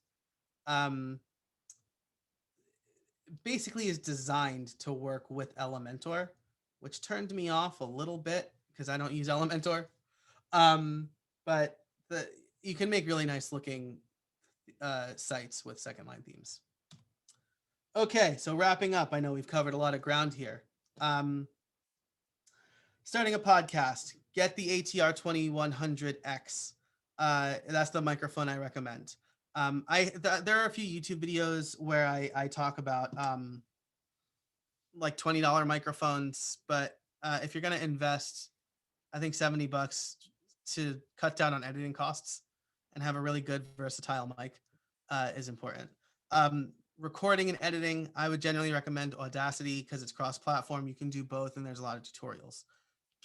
basically is designed to work with Elementor, which turned me off a little bit because I don't use Elementor. But you can make really nice looking sites with second line themes. Okay, so wrapping up, I know we've covered a lot of ground here. Starting a podcast, get the ATR 2100X. That's the microphone I recommend. There are a few YouTube videos where I talk about like $20 microphones, but if you're going to invest, I think $70 to cut down on editing costs and have a really good versatile mic is important. Recording and editing, I would generally recommend Audacity because it's cross-platform. You can do both, and there's a lot of tutorials.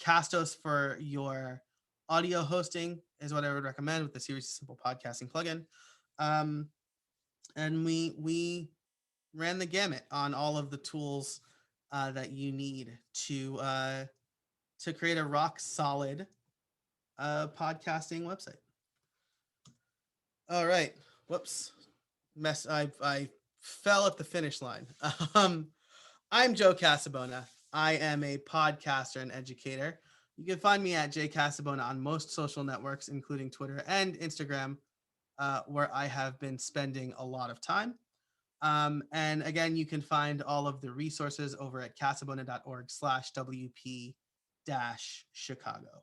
Castos for your audio hosting is what I would recommend with the Seriously Simple Podcasting plugin. And we ran the gamut on all of the tools that you need to create a rock solid podcasting website. All right. Whoops. I fell at the finish line. I'm Joe Casabona. I am a podcaster and educator. You can find me at jcasabona on most social networks, including Twitter and Instagram, where I have been spending a lot of time. And again, you can find all of the resources over at casabona.org/WP-Chicago.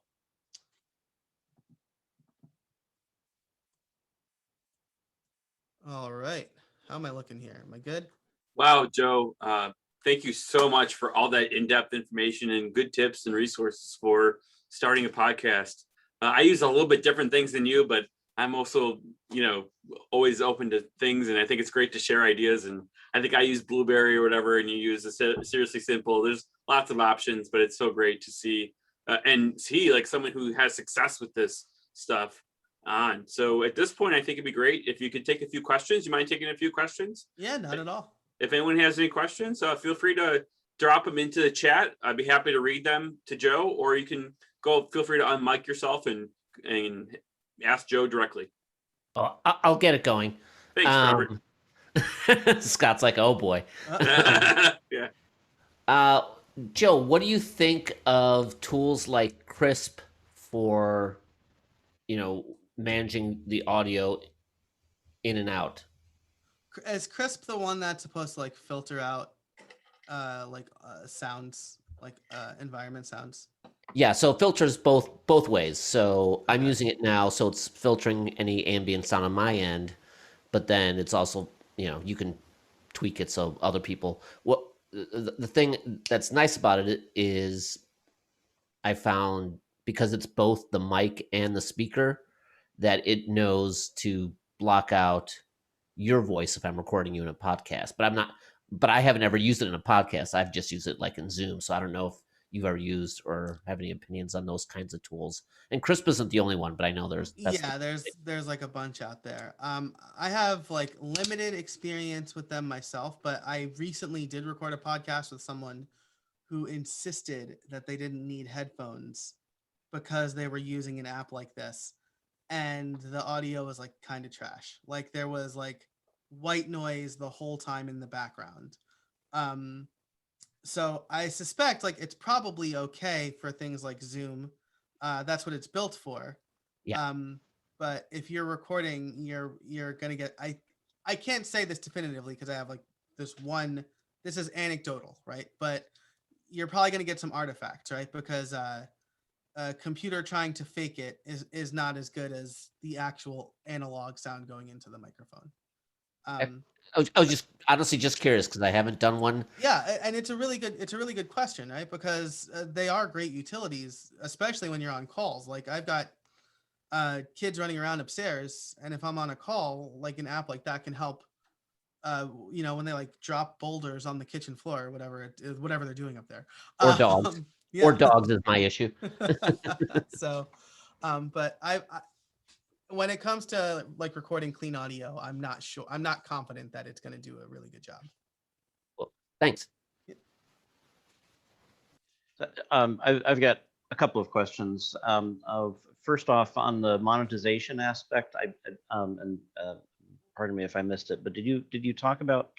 All right. How am I looking here? Am I good? Wow, Joe. Thank you so much for all that in-depth information and good tips and resources for starting a podcast. I use a little bit different things than you, but I'm also, always open to things. And I think it's great to share ideas. And I think I use Blueberry or whatever, and you use a Seriously Simple. There's lots of options, but it's so great to see and see like someone who has success with this stuff on. So at this point, I think it'd be great if you could take a few questions. You mind taking a few questions? Yeah, not at all. if anyone has any questions, feel free to drop them into the chat. I'd be happy to read them to Joe, or you can feel free to unmic yourself and ask Joe directly. Well, I'll get it going. Thanks, Robert. Scott's like, oh boy. Yeah. Joe, what do you think of tools like Crisp for, managing the audio in and out? Is Crisp the one that's supposed to like filter out sounds, like environment sounds? Yeah, so it filters both ways. So I'm Okay. using it now, so it's filtering any ambient sound on my end, but then it's also, you can tweak it so other people. The thing that's nice about it is I found, because it's both the mic and the speaker, that it knows to block out your voice if I'm recording you in a podcast. But I haven't ever used it in a podcast. I've just used it like in Zoom. So I don't know if you've ever used or have any opinions on those kinds of tools. And Crisp isn't the only one, but I know there's like a bunch out there. I have like limited experience with them myself, but I recently did record a podcast with someone who insisted that they didn't need headphones because they were using an app like this, and the audio was like kind of trash. Like there was like white noise the whole time in the background. So I suspect like it's probably okay for things like Zoom. That's what it's built for. Yeah. But if you're recording, you're gonna get. I can't say this definitively because I have like this is anecdotal, right? But you're probably gonna get some artifacts, right? Because a computer trying to fake it is not as good as the actual analog sound going into the microphone. I was just honestly just curious because I haven't done one. Yeah, and it's a really good question, right? Because they are great utilities, especially when you're on calls. Like I've got kids running around upstairs, and if I'm on a call, like an app like that can help. When they like drop boulders on the kitchen floor or whatever they're doing up there. Or dogs. Yeah. Or dogs is my issue. So, but I when it comes to like recording clean audio, I'm not sure. I'm not confident that it's going to do a really good job. Well, thanks. I've got a couple of questions. First off, on the monetization aspect, pardon me if I missed it, but did you talk about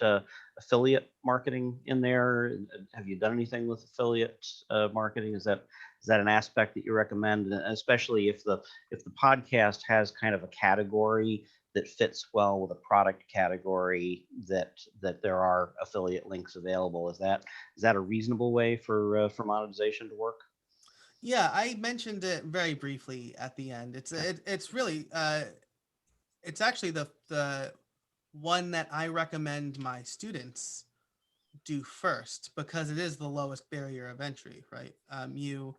affiliate marketing in there? Have you done anything with affiliate marketing? Is that an aspect that you recommend, and especially if the podcast has kind of a category that fits well with a product category that there are affiliate links available? Is that a reasonable way for monetization to work? Yeah, I mentioned it very briefly at the end. It's really it's actually the one that I recommend my students do first because it is the lowest barrier of entry, right? You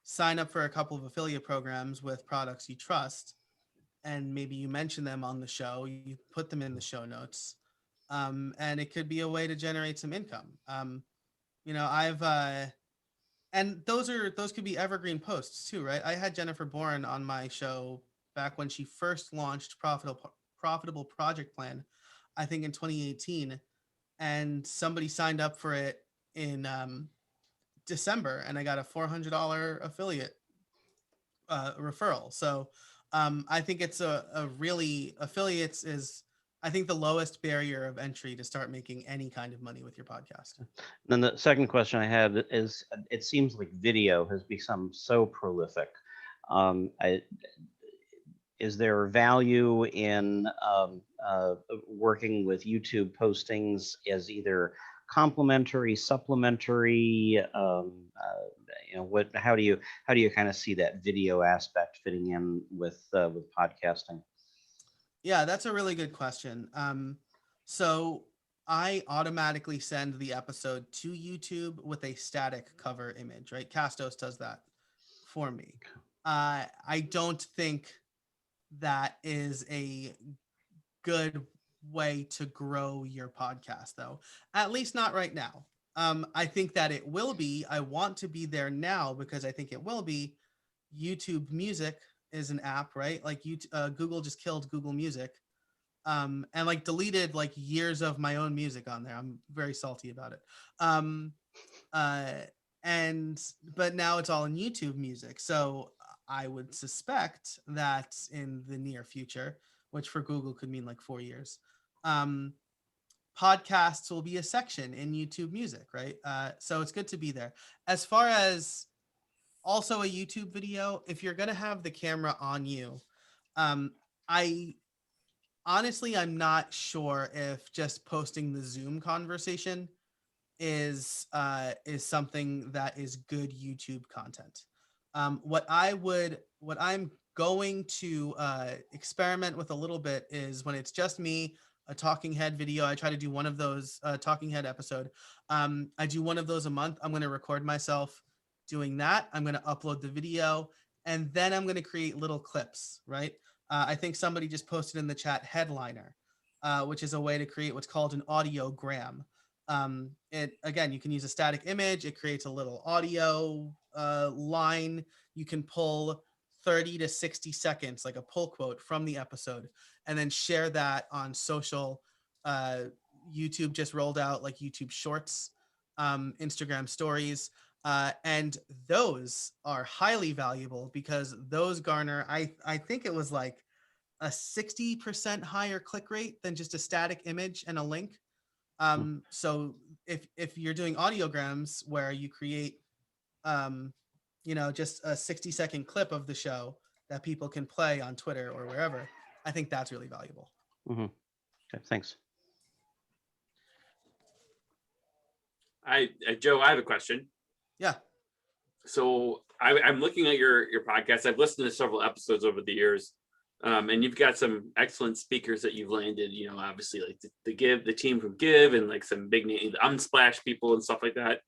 sign up for a couple of affiliate programs with products you trust, and maybe you mention them on the show, you put them in the show notes, and it could be a way to generate some income. And those could be evergreen posts too, right? I had Jennifer Bourne on my show back when she first launched Profitable Project Plan, I think in 2018, and somebody signed up for it in December, and I got a $400 affiliate referral. So I think it's affiliates is, I think, the lowest barrier of entry to start making any kind of money with your podcast. Then the second question I had is, it seems like video has become so prolific. Is there value in working with YouTube postings as either complementary, supplementary? How do you kind of see that video aspect fitting in with podcasting? Yeah, that's a really good question. So I automatically send the episode to YouTube with a static cover image, right? Castos does that for me. I don't think that is a good way to grow your podcast, though, at least not right now. I think that it will be. I want to be there now because I think it will be. YouTube Music is an app, right? Like Google just killed Google Music. and like deleted like years of my own music on there. I'm very salty about it. But now it's all in YouTube music. So I would suspect that in the near future, which for Google could mean like 4 years, podcasts will be a section in YouTube music, right? So it's good to be there. As far as also a YouTube video, if you're going to have the camera on you, I honestly, I'm not sure if just posting the Zoom conversation is something that is good YouTube content. What I'm going to experiment with a little bit is when it's just me, a talking head video. I try to do one of those talking head episode. I do one of those a month. I'm going to record myself doing that. I'm going to upload the video, and then I'm going to create little clips, right? I think somebody just posted in the chat headliner, which is a way to create what's called an audiogram. Again, you can use a static image. It creates a little audio line. You can pull 30 to 60 seconds, like a pull quote from the episode, and then share that on social. YouTube just rolled out like YouTube Shorts, Instagram Stories, and those are highly valuable because those garner, I think it was like a 60% higher click rate than just a static image and a link. So if you're doing audiograms where you create, just a 60-second clip of the show that people can play on Twitter or wherever, I think that's really valuable. Okay, thanks. Joe, I have a question. Yeah. So I'm looking at your podcast. I've listened to several episodes over the years, and you've got some excellent speakers that you've landed. Obviously like the team from Give, and like some big name, the Unsplash people and stuff like that.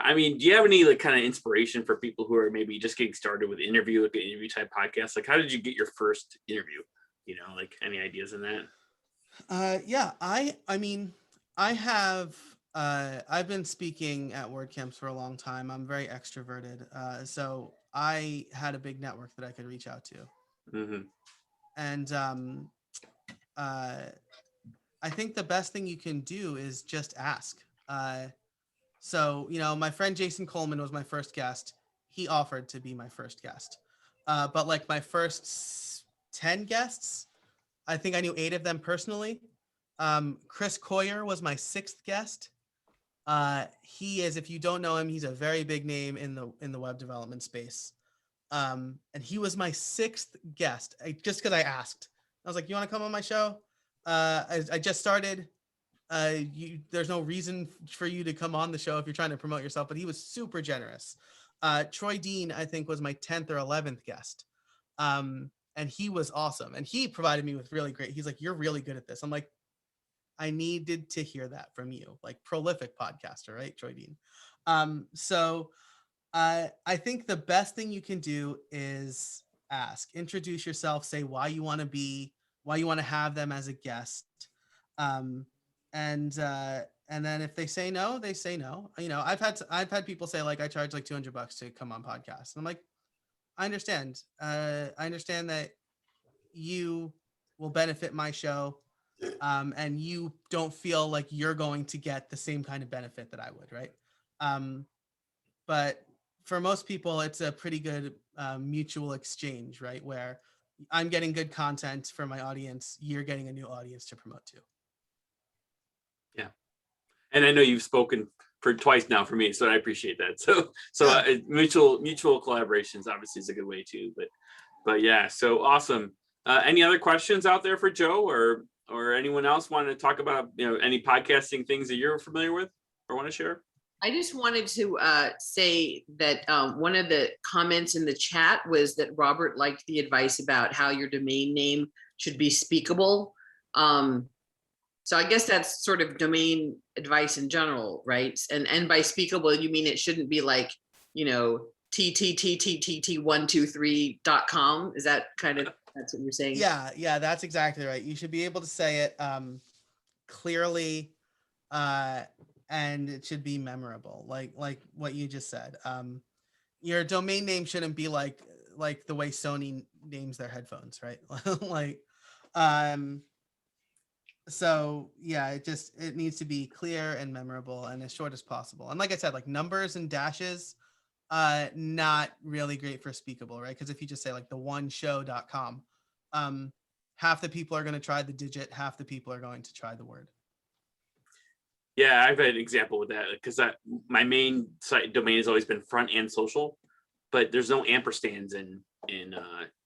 I mean, do you have any like kind of inspiration for people who are maybe just getting started with interview type podcasts? Like, how did you get your first interview? Like any ideas in that? Yeah, I mean, I have. I've been speaking at WordCamps for a long time. I'm very extroverted. So I had a big network that I could reach out to. Mm-hmm. And I think the best thing you can do is just ask. So, my friend Jason Coleman was my first guest. He offered to be my first guest. But like my first 10 guests, I think I knew 8 of them personally. Chris Coyer was my 6th guest. He is, if you don't know him, he's a very big name in the web development space. And he was my 6th guest, just because I asked. I was like, "You want to come on my show? I just started. There's no reason for you to come on the show if you're trying to promote yourself." But he was super generous. Troy Dean, I think, was my 10th or 11th guest. And he was awesome. And he provided me with really great. He's like, "You're really good at this." I'm like, I needed to hear that from you, like prolific podcaster, right, Troy Dean? So I think the best thing you can do is ask, introduce yourself, say why you want to have them as a guest. And then if they say no, they say no. I've had people say like, I charge like $200 to come on podcasts. And I'm like, I understand. I understand that you will benefit my show. And you don't feel like you're going to get the same kind of benefit that I would, right? But for most people, it's a pretty good mutual exchange, right? Where I'm getting good content for my audience, you're getting a new audience to promote to. Yeah, and I know you've spoken for twice now for me, so I appreciate that. So Yeah. Mutual collaborations obviously is a good way too. But yeah, so awesome. Any other questions out there for Joe or anyone else want to talk about any podcasting things that you're familiar with or want to share? I just wanted to say that one of the comments in the chat was that Robert liked the advice about how your domain name should be speakable. So I guess that's sort of domain advice in general, right? And by speakable, you mean it shouldn't be like, tttt123.com. Is that kind of, that's what you're saying? Yeah, that's exactly right. You should be able to say it clearly, and it should be memorable, like what you just said. Your domain name shouldn't be like the way Sony names their headphones, right? Like, So yeah, it needs to be clear and memorable and as short as possible. And like I said, like numbers and dashes, not really great for Speakable, right? Because if you just say like theoneshow.com, half the people are going to try the digit, half the people are going to try the word. Yeah, I've had an example with that because my main site domain has always been front and social, but there's no ampersands in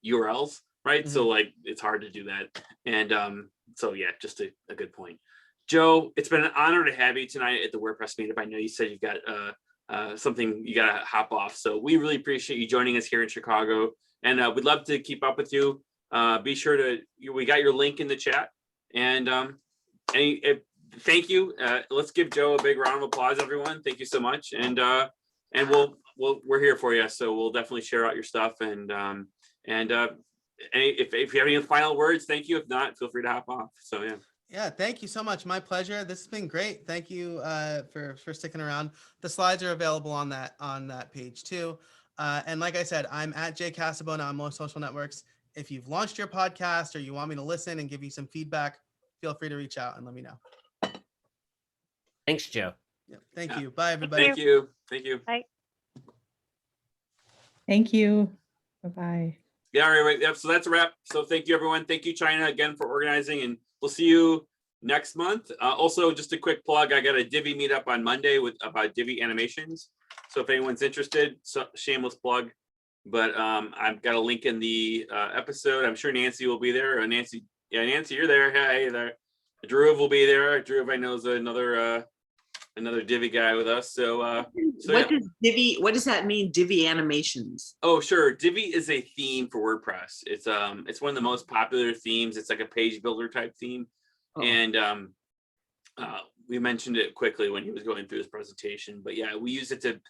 URLs, right? So like it's hard to do that. And so yeah, just a good point. Joe, it's been an honor to have you tonight at the WordPress meetup. I know you said you've got something you got to hop off, so we really appreciate you joining us here in Chicago, and we'd love to keep up with you. Be sure to, we got your link in the chat, and thank you. Let's give Joe a big round of applause, everyone. Thank you so much, and we're here for you, so we'll definitely share out your stuff, and if you have any final words, thank you. If not, feel free to hop off. So yeah. Yeah, thank you so much. My pleasure. This has been great. Thank you for sticking around. The slides are available on that page too. And like I said, I'm at Casabona on most social networks. If you've launched your podcast or you want me to listen and give you some feedback, feel free to reach out and let me know. Thanks, Joe. Yeah, thank you. Bye, everybody. Thank you. Thank you. Bye. Thank you. Bye-bye. Yeah, all right. Yep. So that's a wrap. So thank you, everyone. Thank you, China, again for organizing, and we'll see you next month. Also, just a quick plug. I got a Divi meetup on Monday about Divi animations. So if anyone's interested, shameless plug. But I've got a link in the episode. I'm sure Nancy will be there. Nancy, you're there. Hey there. Drew will be there. Drew, I know, is another Divi guy with us. So what does Divi? What does that mean? Divi animations? Oh, sure. Divi is a theme for WordPress. It's one of the most popular themes. It's like a page builder type theme, and we mentioned it quickly when he was going through his presentation. But yeah, we use it to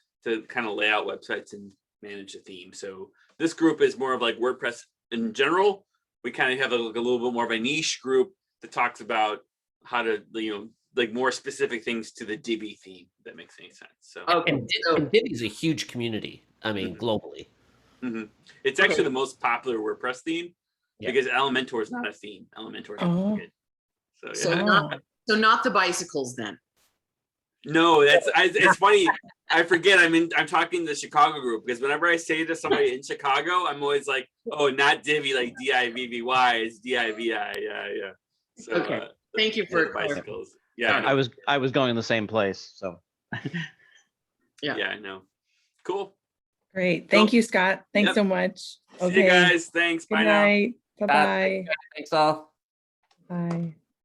kind of lay out websites and manage the theme. So this group is more of like WordPress in general. We kind of have a little bit more of a niche group that talks about how to, like more specific things to the Divi theme. If that makes any sense. So And Divi is a huge community. I mean, globally. It's actually the most popular WordPress theme Yeah. because Elementor is not a theme. Elementor is good. So yeah. So not the bicycles then. No, it's funny. I forget. I'm talking to the Chicago group because whenever I say to somebody in Chicago, I'm always like, oh, not Divi, like Divvy, it's Divi. Yeah. So Okay. Thank you for bicycles. Yeah, I was going in the same place. So Yeah, I know. Cool. Great. Thank you, Scott. Thanks so much. See you guys. Thanks. Good Bye night. now. Bye-bye. Thanks all. Bye.